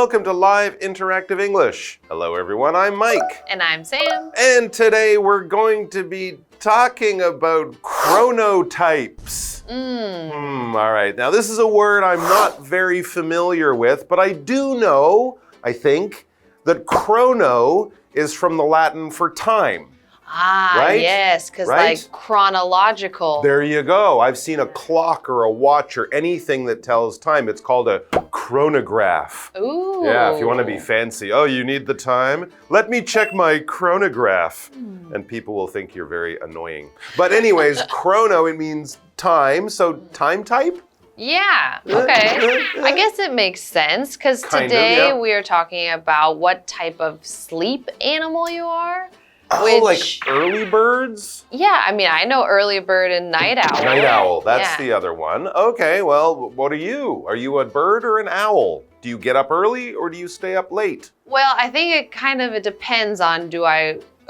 Welcome to Live Interactive English. Hello everyone, I'm Mike. And I'm Sam. And today we're going to be talking about chronotypes. All right, now this is a word I'm not very familiar with, but I do know, I think, that chrono is from the Latin for time. Right? Yes, because like chronological. There you go. I've seen a clock or a watch or anything that tells time. It's called a chronograph. Ooh. Yeah, if you want to be fancy. Oh, you need the time? Let me check my chronograph. And people will think you're very annoying. But anyways, chrono, it means time. So time type? Yeah, okay. I guess it makes sense because today we are talking about what type of sleep animal you are. Oh, like early birds? Yeah, I mean, I know early bird and night owl. Night owl, that's the other one. Okay, well, what are you? Are you a bird or an owl? Do you get up early or do you stay up late? Well, I think it depends on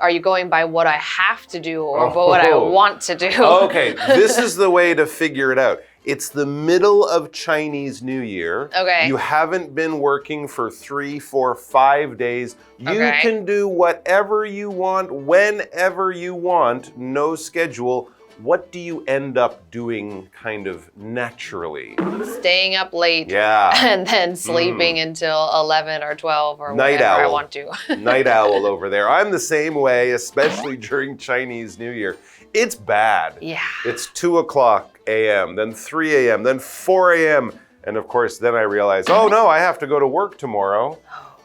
are you going by what I have to do or what I want to do? Okay, this is the way to figure it out. It's the middle of Chinese New Year. Okay. You haven't been working for 3, 4, 5 days. You can do whatever you want, whenever you want, no schedule. What do you end up doing kind of naturally? Staying up late. Yeah. And then sleeping until 11 or 12 or whatever I want to. Night owl over there. I'm the same way, especially during Chinese New Year. It's bad. Yeah. It's 2 o'clock a.m., then 3 a.m., then 4 a.m. And of course, then I realize, oh no, I have to go to work tomorrow.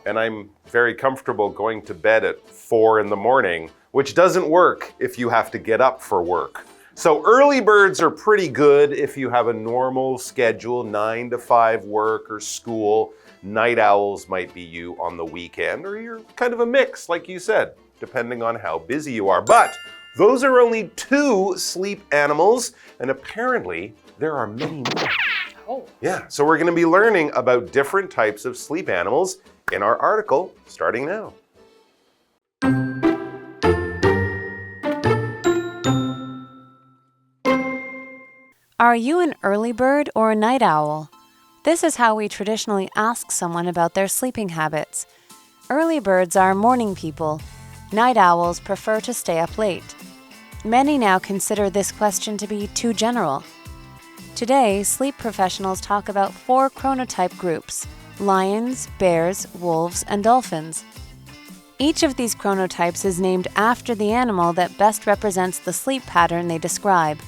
And I'm very comfortable going to bed at 4 in the morning, which doesn't work if you have to get up for work. So early birds are pretty good if you have a normal schedule, 9 to 5 work or school. Night owls might be you on the weekend, or you're kind of a mix, like you said, depending on how busy you are. But those are only 2 sleep animals, and apparently there are many more. Oh. Yeah, so we're going to be learning about different types of sleep animals in our article starting now. Are you an early bird or a night owl? This is how we traditionally ask someone about their sleeping habits. Early birds are morning people. Night owls prefer to stay up late. Many now consider this question to be too general. Today, sleep professionals talk about 4 chronotype groups: lions, bears, wolves, and dolphins. Each of these chronotypes is named after the animal that best represents the sleep pattern they describe.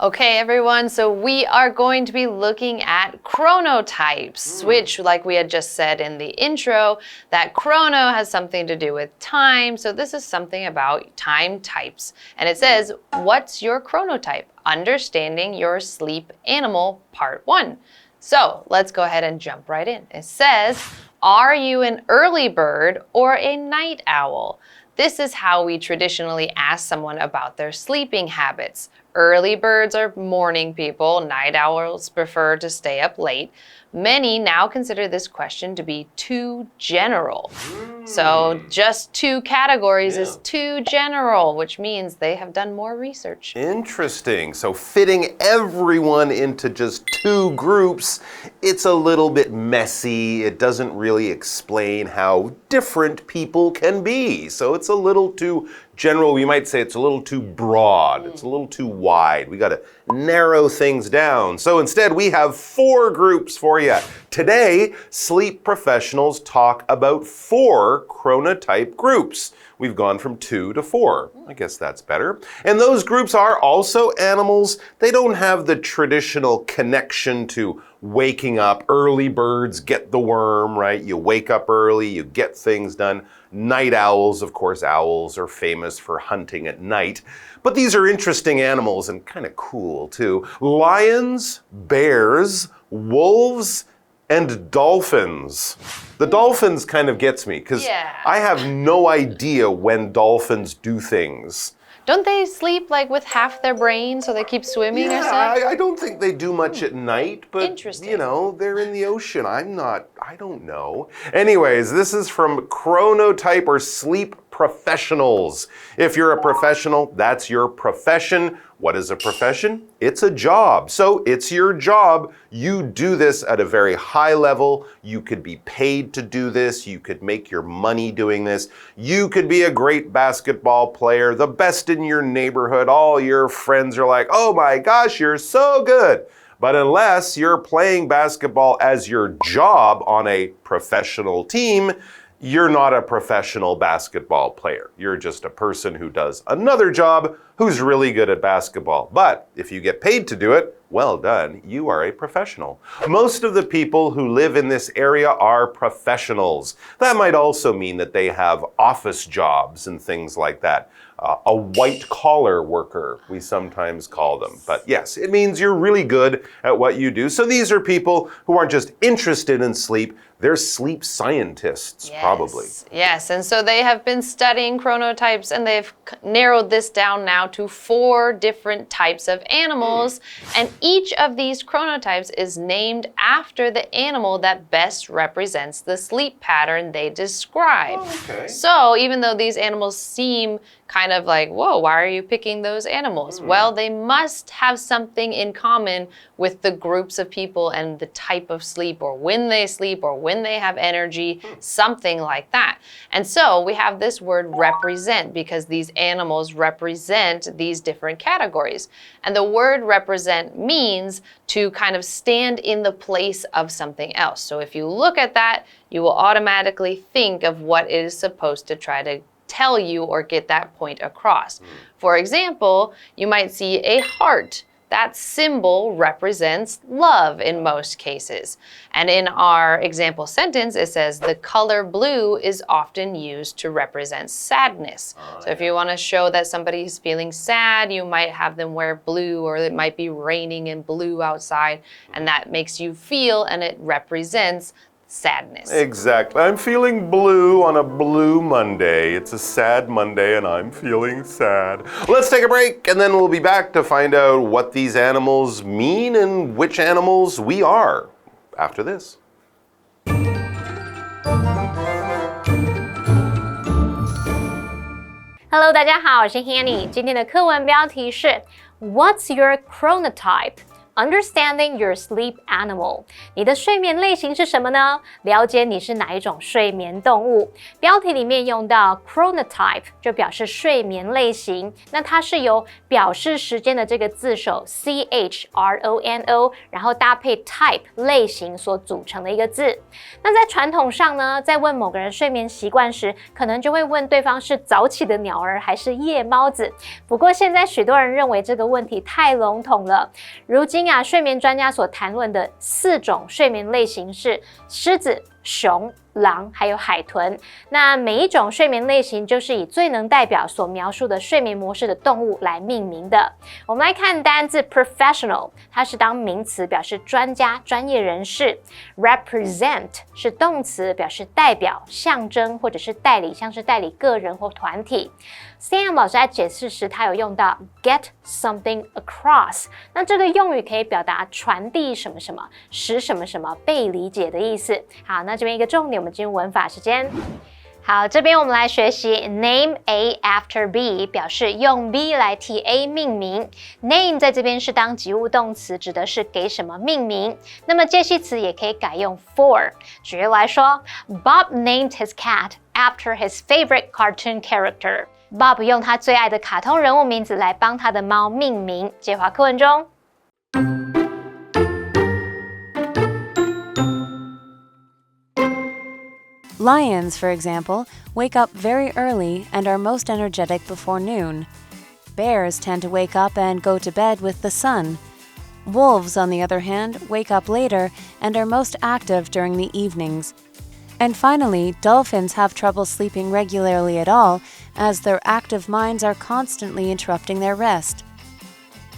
Okay, everyone, so we are going to be looking at chronotypes, which, like we had just said in the intro, that chrono has something to do with time. So this is something about time types. And it says, what's your chronotype? Understanding your sleep animal, part 1. So let's go ahead and jump right in. It says, are you an early bird or a night owl? This is how we traditionally ask someone about their sleeping habits. Early birds are morning people. Night owls prefer to stay up late. Many now consider this question to be too general. So just 2 categories is too general, which means they have done more research. Interesting. So fitting everyone into just 2 groups, it's a little bit messy. It doesn't really explain how different people can be. So it's a little too general. We might say it's a little too broad. It's a little too wide. We got to narrow things down. So instead, we have 4 groups for you. Today, sleep professionals talk about 4 chronotype groups. We've gone from 2 to 4. I guess that's better. And those groups are also animals. They don't have the traditional connection to waking up. Early birds get the worm, right? You wake up early, you get things done. Night owls, of course, owls are famous for hunting at night. But these are interesting animals and kind of cool too. Lions, bears, wolves, and dolphins. The dolphins kind of gets me because I have no idea when dolphins do things. Don't they sleep like with half their brain so they keep swimming or something? I don't think they do much at night, but Interesting. you know, they're in the ocean. I don't know. Anyways, this is from Chronotype or Sleep professionals. If you're a professional, that's your profession. What is a profession? It's a job. So it's your job. You do this at a very high level. You could be paid to do this. You could make your money doing this. You could be a great basketball player, the best in your neighborhood. All your friends are like, oh my gosh, you're so good. But unless you're playing basketball as your job on a professional team, you're not a professional basketball player. You're just a person who does another job who's really good at basketball. But if you get paid to do it, well done, you are a professional. Most of the people who live in this area are professionals. That might also mean that they have office jobs and things like that. A white-collar worker, we sometimes call them. But yes, it means you're really good at what you do. So these are people who aren't just interested in sleep, they're sleep scientists, probably. Yes, and so they have been studying chronotypes and they've narrowed this down now to 4 different types of animals. And each of these chronotypes is named after the animal that best represents the sleep pattern they describe. So even though these animals seem kind of like, whoa, why are you picking those animals? Well, they must have something in common with the groups of people and the type of sleep or when they sleep or when they have energy, something like that. And so we have this word represent because these animals represent these different categories. And the word represent means to kind of stand in the place of something else. So if you look at that, you will automatically think of what it is supposed to try to tell you or get that point across. For example, you might see a heart. That symbol represents love in most cases. And in our example sentence, it says the color blue is often used to represent sadness. So if you want to show that somebody is feeling sad, you might have them wear blue, or it might be raining in blue outside, and that makes you feel, and it represents sadness. Exactly. I'm feeling blue on a blue Monday. It's a sad Monday and I'm feeling sad. Let's take a break and then we'll be back to find out what these animals mean and which animals we are after this. Hello， 大家好，我是 Hanny。今天的课文标题是 What's your chronotype?Understanding your sleep animal. 你的睡眠类型是什么呢？了解你是哪一种睡眠动物。标题里面用到 chronotype 就表示睡眠类型，那它是由表示时间的这个字首 CHRONO， 然后搭配 type 类型所组成的一个字。那在传统上呢，在问某个人睡眠习惯时，可能就会问对方是早起的鸟儿还是夜猫子。不过现在许多人认为这个问题太笼统了。如今睡眠专家所谈论的4种睡眠类型是狮子、熊、狼还有海豚。那每一种睡眠类型就是以最能代表所描述的睡眠模式的动物来命名的。我们来看单字 professional， 它是当名词表示专家、专业人士。represent 是动词表示代表、象征或者是代理，像是代理个人或团体。Sam 老师在解释时，他有用到 get something across， 那这个用语可以表达传递什么什么，使什么什么被理解的意思。好，那这边一个重点，我们进入文法时间。好，这边我们来学习 name A after B， 表示用 B 来替 A 命名。name 在这边是当及物动词，指的是给什么命名。那么介系词也可以改用 for。举例来说 ，Bob named his cat after his favorite cartoon character。Bob 用他最爱的卡通人物名字来帮他的猫命名。接话课文中。Lions, for example, wake up very early and are most energetic before noon. Bears tend to wake up and go to bed with the sun. Wolves, on the other hand, wake up later and are most active during the evenings. And finally, dolphins have trouble sleeping regularly at all, as their active minds are constantly interrupting their rest.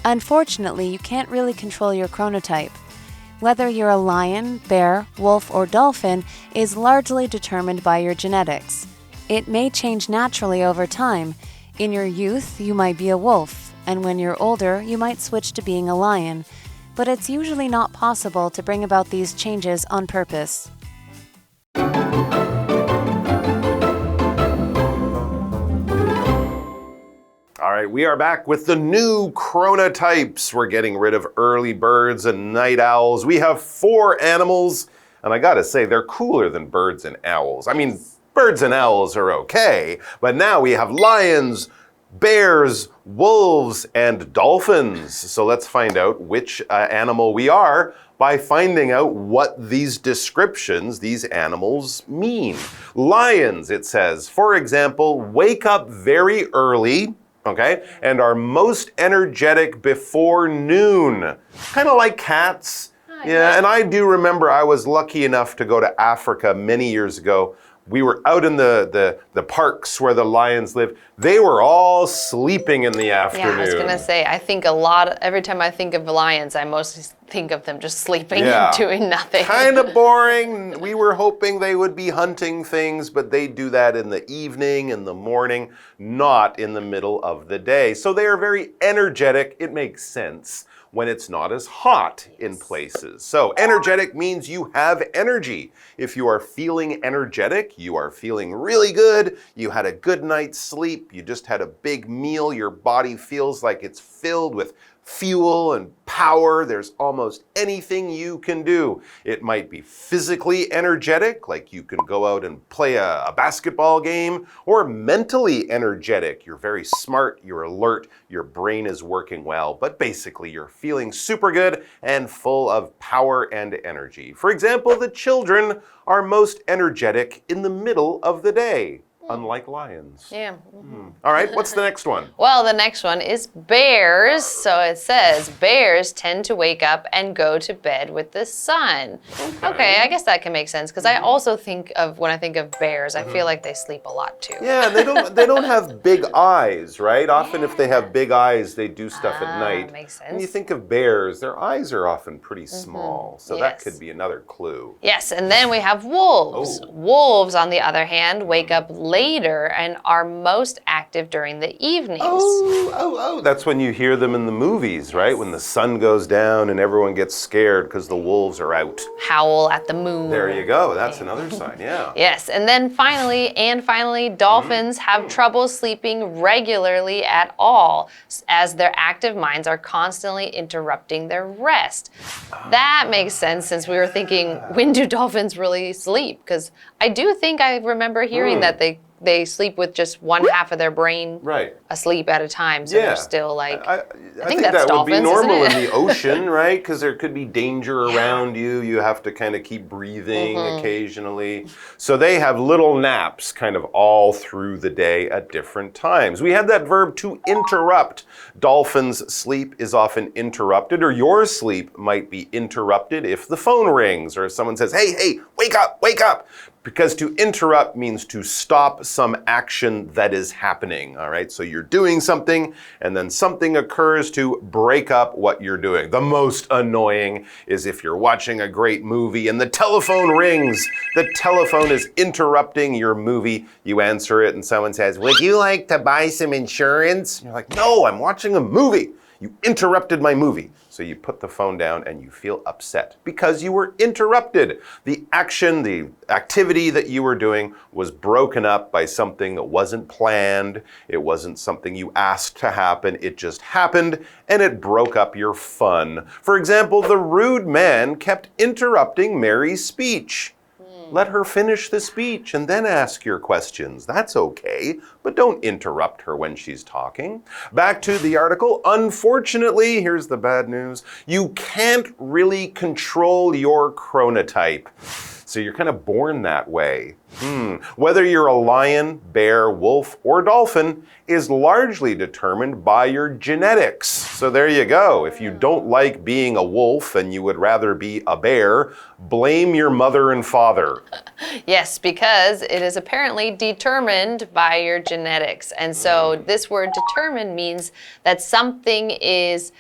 Unfortunately, you can't really control your chronotype. Whether you're a lion, bear, wolf, or dolphin is largely determined by your genetics. It may change naturally over time. In your youth, you might be a wolf, and when you're older, you might switch to being a lion. But it's usually not possible to bring about these changes on purpose. right, we are back with the new chronotypes. We're getting rid of early birds and night owls. We have 4 animals, and I gotta say, they're cooler than birds and owls. I mean, birds and owls are okay, but now we have lions, bears, wolves, and dolphins. So let's find out which animal we are by finding out what these descriptions, these animals mean. Lions, it says, for example, wake up very early, okay, and are most energetic before noon. Kind of like cats. Yeah, and I do remember I was lucky enough to go to Africa many years ago. We were out in the parks where the lions live. They were all sleeping in the afternoon. Yeah, I was gonna say, I think every time I think of lions, I mostly think of them just sleeping and doing nothing. Kind of boring. We were hoping they would be hunting things, but they do that in the evening, in the morning, not in the middle of the day. So they are very energetic. It makes sense when it's not as hot in places. So energetic means you have energy. If you are feeling energetic, you are feeling really good, you had a good night's sleep, you just had a big meal, your body feels like it's filled with fuel and power. There's almost anything you can do. It might be physically energetic, like you can go out and play a basketball game, or mentally energetic. You're very smart, you're alert, your brain is working well, but basically you're feeling super good and full of power and energy. For example, the children are most energetic in the middle of the day. Unlike lions. Yeah. All right, what's the next one? Well, the next one is bears. So it says, bears tend to wake up and go to bed with the sun. Okay, I guess that can make sense because I also think of, when I think of bears, I feel like they sleep a lot too. Yeah, they don't have big eyes, right? Often if they have big eyes, they do stuff at night. Makes sense. When you think of bears, their eyes are often pretty small. So that could be another clue. Yes, and then we have wolves. Wolves, on the other hand, wake up later and are most active during the evenings. That's when you hear them in the movies, right? When the sun goes down and everyone gets scared because the wolves are out. Howl at the moon. There you go. That's another sign, yeah. Yes, and then finally, dolphins have trouble sleeping regularly at all, as their active minds are constantly interrupting their rest. That makes sense, since we were thinking, when do dolphins really sleep? Because I do think I remember hearing that they sleep with just one half of their brain asleep at a time. So they're still like, I think that's that dolphins, would be normal isn't it? in the ocean, right? Because there could be danger around you. You have to kind of keep breathing occasionally. So they have little naps kind of all through the day at different times. We had that verb to interrupt. Dolphins' sleep is often interrupted, or your sleep might be interrupted if the phone rings or someone says, hey, wake up, wake up. Because to interrupt means to stop some action that is happening, all right? So you're doing something, and then something occurs to break up what you're doing. The most annoying is if you're watching a great movie and the telephone rings. The telephone is interrupting your movie. You answer it, and someone says, would you like to buy some insurance? And you're like, no, I'm watching a movie. You interrupted my movie. So you put the phone down and you feel upset because you were interrupted. The action, the activity that you were doing was broken up by something that wasn't planned. It wasn't something you asked to happen. It just happened and it broke up your fun. For example, the rude man kept interrupting Mary's speech. Let her finish the speech and then ask your questions. That's okay, but don't interrupt her when she's talking. Back to the article. Unfortunately, here's the bad news. You can't really control your chronotype. So you're kind of born that way. Whether you're a lion, bear, wolf, or dolphin is largely determined by your genetics. So there you go. If you don't like being a wolf and you would rather be a bear, blame your mother and father. Yes, because it is apparently determined by your genetics. And so this word determined means that something is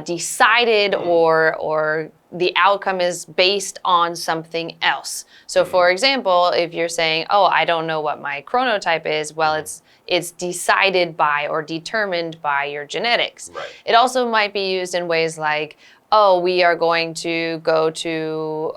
decided or the outcome is based on something else. So for example, if you're saying, oh, I don't know what my chronotype is, well, it's decided by or determined by your genetics. It also might be used in ways like, oh, we are going to go to,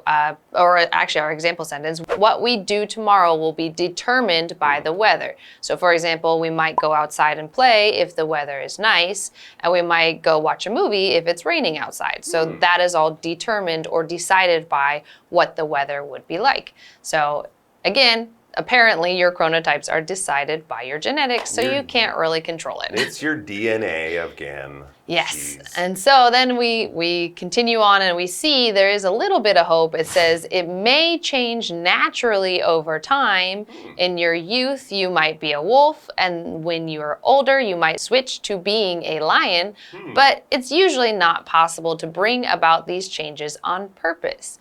or actually our example sentence, what we do tomorrow will be determined by the weather. So for example, we might go outside and play if the weather is nice, and we might go watch a movie if it's raining outside. So that is all determined or decided by what the weather would be like. So again, apparently your chronotypes are decided by your genetics, so you can't really control it. It's your DNA again. Yes. Jeez. And so then we continue on and we see there is a little bit of hope. It says it may change naturally over time. In your youth, you might be a wolf, and when you're older, you might switch to being a lion, but it's usually not possible to bring about these changes on purpose.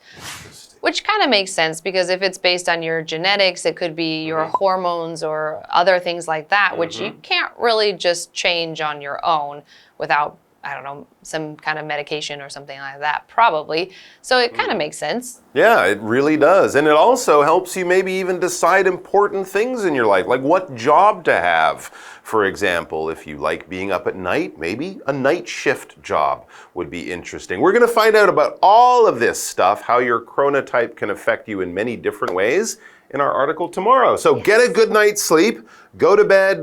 Which kind of makes sense, because if it's based on your genetics, it could be your hormones or other things like that, which you can't really just change on your own without, I don't know, some kind of medication or something like that, probably. So it kind of makes sense. Yeah, it really does. And it also helps you maybe even decide important things in your life, like what job to have. For example, if you like being up at night, maybe a night shift job would be interesting. We're going to find out about all of this stuff, how your chronotype can affect you in many different ways, in our article tomorrow. So get a good night's sleep, go to bed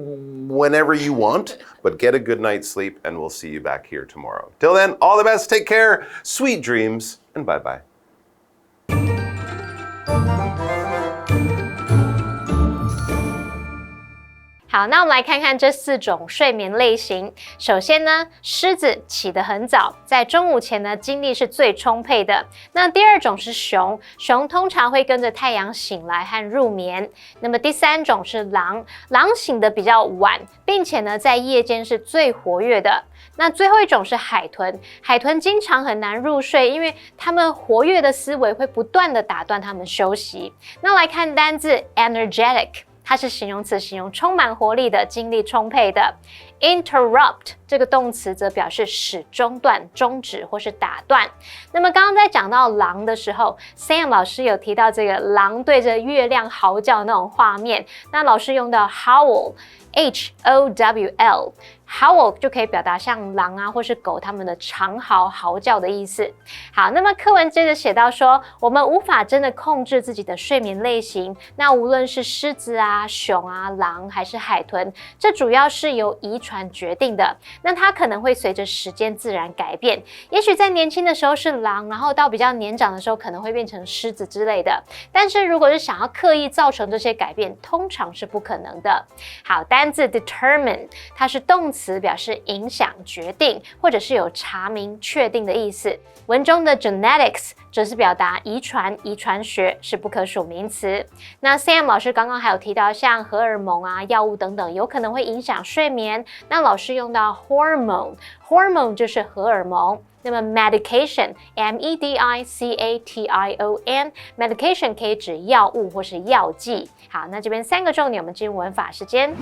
whenever you want, but get a good night's sleep, and we'll see you back here tomorrow. Till then, all the best, take care, sweet dreams, and bye-bye. 好，那我们来看看这4种睡眠类型。首先呢，狮子起得很早，在中午前呢，精力是最充沛的。那第2种是熊，熊通常会跟着太阳醒来和入眠。那么第3种是狼，狼醒得比较晚，并且呢，在夜间是最活跃的。那最后一种是海豚，海豚经常很难入睡，因为他们活跃的思维会不断的打断他们休息。那来看单字 energetic。它是形容词，形容充满活力的、精力充沛的。Interrupt 这个动词则表示使中断、终止或是打断。那么刚刚在讲到狼的时候 ，Sam 老师有提到这个狼对着月亮嚎叫那种画面，那老师用到 howl。Howl 就可以表达像狼啊或是狗它们的长嚎嚎叫的意思。好，那么课文接着写到说，我们无法真的控制自己的睡眠类型，那无论是狮子啊、熊啊、狼还是海豚，这主要是由遗传决定的。那它可能会随着时间自然改变，也许在年轻的时候是狼，然后到比较年长的时候可能会变成狮子之类的。但是如果是想要刻意造成这些改变，通常是不可能的。好，单字 determine 它是动词，表示影响、决定，或者是有查明、确定的意思。文中的 genetics 则是表达遗传、遗传学，是不可数名词。那 Sam 老师刚刚还有提到，像荷尔蒙啊、药物等等，有可能会影响睡眠。那老师用到 hormone 就是荷尔蒙。那么 medication M-E-D-I-C-A-T-I-O-N medication 可以指药物或是药剂。好，那这边3个重点，我们进入文法时间。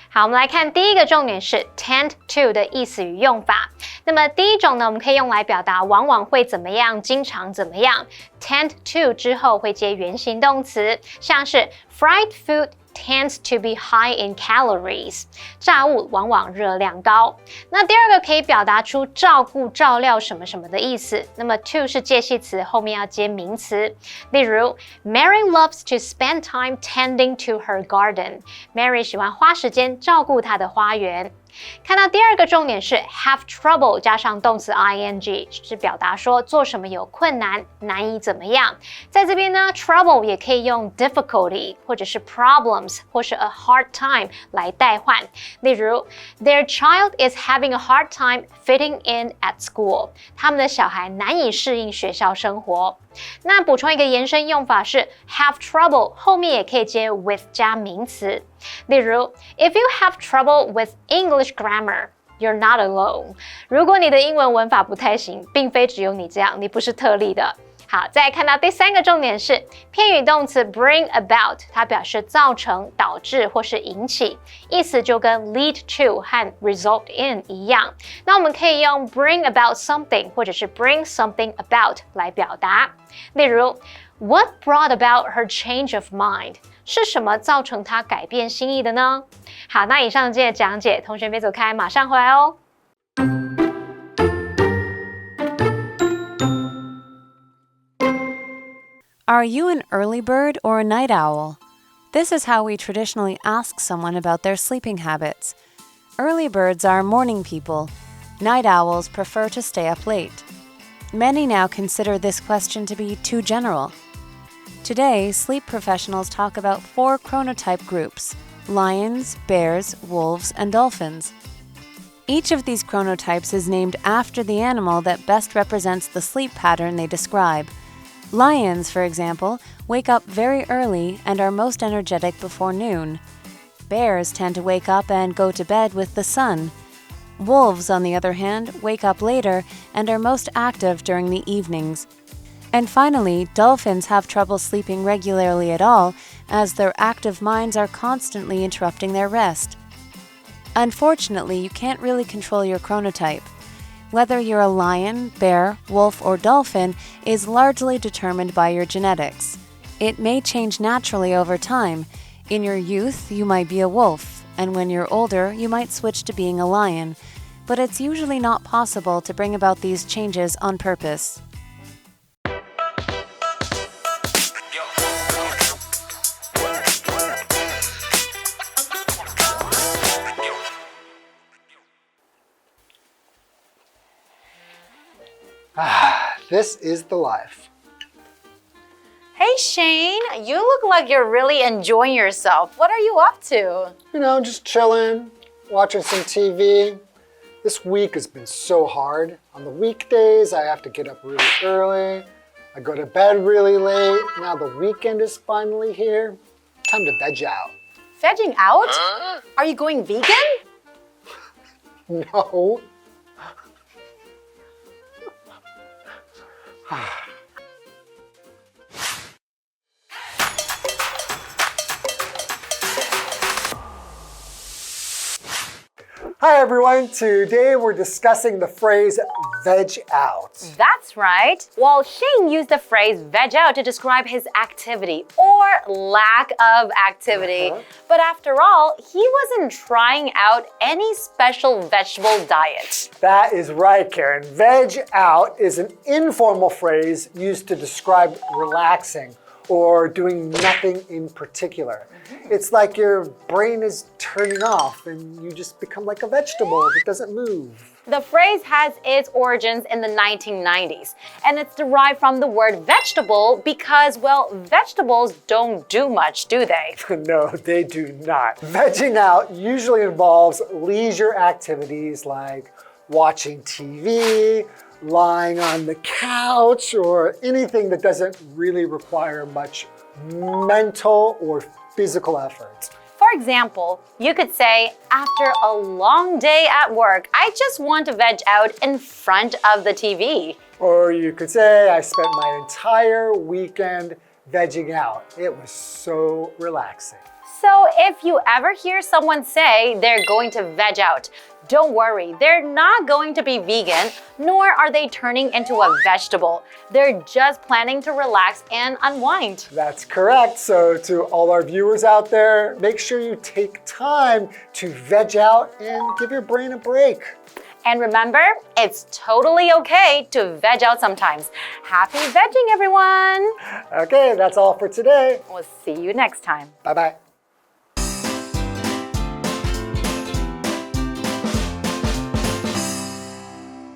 好，我们来看第一个重点是 tend to 的意思与用法。那么第一种呢，我们可以用来表达往往会怎么样，经常怎么样。tend to 之后会接原形动词，像是 fried food tends to be high in calories 炸物往往热量高。那第二个可以表达出照顾、照料什么什么的意思。那么 to 是介系词，后面要接名词。例如 Mary loves to spend time tending to her garden Mary 喜欢花时间照顾她的花园。看到第二个重点是 have trouble 加上动词 ing 是表达说做什么有困难，难以怎么样。在这边呢 trouble 也可以用 difficulty 或者是 problems 或是 a hard time 来代换。例如 Their child is having a hard time fitting in at school 他们的小孩难以适应学校生活。那补充一个延伸用法是 have trouble 后面也可以接 with 加名词。例如 If you have trouble with English grammar You're not alone 如果你的英文文法不太行，并非只有你这样，你不是特例的。好，再来看到第三个重点是片语动词 bring about 它表示造成、导致或是引起，意思就跟 lead to 和 result in 一样。那我们可以用 bring about something 或者是 bring something about 来表达。例如 What brought about her change of mind 是什么造成她改变心意的呢？好，那以上这些讲解，同学别走开，马上回来哦。Are you an early bird or a night owl? This is how we traditionally ask someone about their sleeping habits. Early birds are morning people. Night owls prefer to stay up late. Many now consider this question to be too general. Today, sleep professionals talk about 4 chronotype groups: lions, bears, wolves, and dolphins. Each of these chronotypes is named after the animal that best represents the sleep pattern they describe. Lions, for example, wake up very early and are most energetic before noon. Bears tend to wake up and go to bed with the sun. Wolves, on the other hand, wake up later and are most active during the evenings. And finally, dolphins have trouble sleeping regularly at all, as their active minds are constantly interrupting their rest. Unfortunately, you can't really control your chronotype. Whether you're a lion, bear, wolf, or dolphin is largely determined by your genetics. It may change naturally over time. In your youth, you might be a wolf, and when you're older, you might switch to being a lion. But it's usually not possible to bring about these changes on purpose. This is the life. Hey Shane, you look like you're really enjoying yourself. What are you up to? You know, just chilling, watching some TV. This week has been so hard. On the weekdays, I have to get up really early. I go to bed really late. Now the weekend is finally here. Time to veg out. Vegging out? Are you going vegan? No. Hi everyone, today we're discussing the phrase veg out. That's right. Well, Shane used the phrase veg out to describe his activity or lack of activity. But after all, he wasn't trying out any special vegetable diet. That is right, Karen. Veg out is an informal phrase used to describe relaxing or doing nothing in particular. It's like your brain is turning off and you just become like a vegetable that doesn't move. The phrase has its origins in the 1990s, and it's derived from the word vegetable because, well, vegetables don't do much, do they? No, they do not. Vegging out usually involves leisure activities like watching TV, lying on the couch, or anything that doesn't really require much mental or physical effort. For example, you could say, after a long day at work, I just want to veg out in front of the TV. Or you could say, I spent my entire weekend vegging out. It was so relaxing. So if you ever hear someone say they're going to veg out, don't worry, they're not going to be vegan, nor are they turning into a vegetable. They're just planning to relax and unwind. That's correct. So to all our viewers out there, make sure you take time to veg out and give your brain a break. And remember, it's totally okay to veg out sometimes. Happy vegging, everyone! Okay, that's all for today. We'll see you next time. Bye-bye.